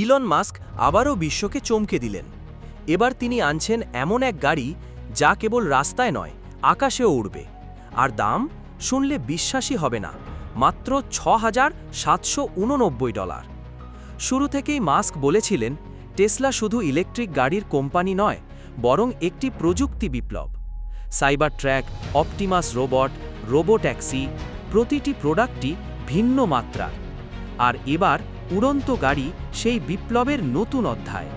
Elon Musk আবারও বিশ্বকে চমকে দিলেন। এবার তিনি আনছেন এমন এক গাড়ি যা কেবল রাস্তায় নয়, আকাশেও উড়বে। আর দাম শুনলে বিশ্বাসই হবে না, মাত্র $6,789। শুরু থেকেই মাস্ক বলেছিলেন, টেসলা শুধু ইলেকট্রিক গাড়ির কোম্পানি নয়, বরং একটি প্রযুক্তি বিপ্লব। Cybertruck, Optimus robot, robotaxi, প্রতিটি প্রোডাক্টই ভিন্ন মাত্রার। আর এবার উড়ন্ত গাড়ি সেই বিপ্লবের নতুন অধ্যায়।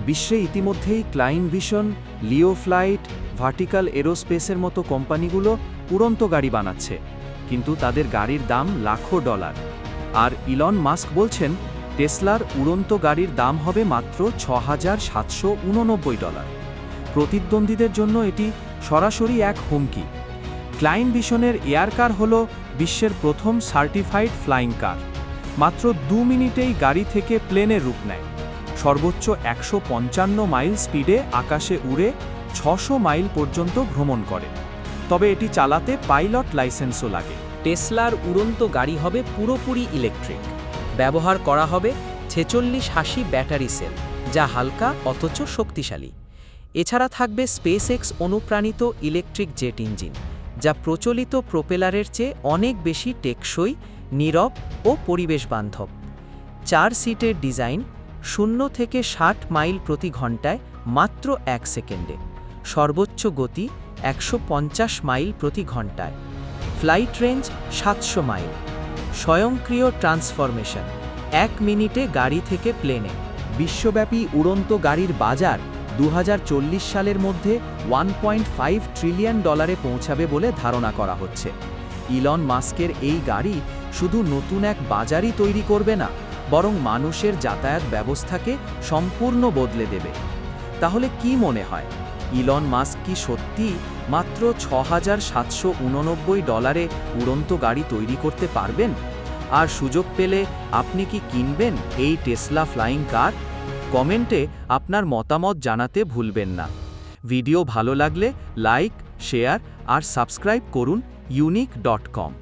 বিশ্বে ইতিমধ্যেই ক্লাইন ভিশন, লিও ফ্লাইট, ভার্টিক্যাল এরোস্পেসের মতো কোম্পানিগুলো উড়ন্ত গাড়ি বানাচ্ছে, কিন্তু তাদের গাড়ির দাম লাখো ডলার। আর ইলন মাস্ক বলছেন, টেসলার উড়ন্ত গাড়ির দাম হবে মাত্র $6,789। প্রতিদ্বন্দ্বীদের জন্য এটি সরাসরি এক হুমকি। ক্লাইন ভিশনের এয়ার কার হল বিশ্বের প্রথম সার্টিফাইড ফ্লাইং কার। মাত্র 2 মিনিটেই গাড়ি থেকে প্লেনের রূপ নেয়। সর্বোচ্চ 155 মাইল স্পিডে আকাশে উড়ে 600 মাইল পর্যন্ত ভ্রমণ করে। তবে এটি চালাতে পাইলট লাইসেন্সও লাগে। টেসলার উড়ন্ত গাড়ি হবে পুরোপুরি ইলেকট্রিক। ব্যবহার করা হবে 4680 ব্যাটারি সেল, যা হালকা অথচ শক্তিশালী। এছাড়া থাকবে স্পেসএক্স অনুপ্রাণিত ইলেকট্রিক জেট ইঞ্জিন, যা প্রচলিত প্রোপেলারের চেয়ে অনেক বেশি টেকসই, নীরব ও পরিবেশ বান্ধব। 4 সিটের ডিজাইন, 0 থেকে 60 মাইল প্রতি ঘন্টায় মাত্র 1 সেকেন্ডে। সর্বোচ্চ গতি 150 মাইল প্রতি ঘন্টায়। Flight range 700 mile. স্বয়ংক্রিয় ট্রান্সফরমেশন, 1 মিনিটে গাড়ি থেকে প্লেনে। বিশ্বব্যাপী উড়ন্ত গাড়ির বাজার 2040 সালের মধ্যে $1.5 ট্রিলিয়ন পৌঁছাবে বলে ধারণা করা হচ্ছে। ইলন মাস্কের এই গাড়ি শুধু নতুন এক বাজারই তৈরি করবে না, বরং মানুষের যাতায়াত ব্যবস্থাকে সম্পূর্ণ বদলে দেবে। তাহলে কি মনে হয়, ইলন মাস্ক কি সত্যি মাত্র $6,789 উড়ন্ত গাড়ি তৈরি করতে পারবেন? আর সুযোগ পেলে আপনি কি কিনবেন এই টেসলা ফ্লাইং কার? কমেন্টে আপনার মতামত জানাতে ভুলবেন না। ভিডিও ভালো লাগলে লাইক, শেয়ার আর সাবস্ক্রাইব করুন unique.com।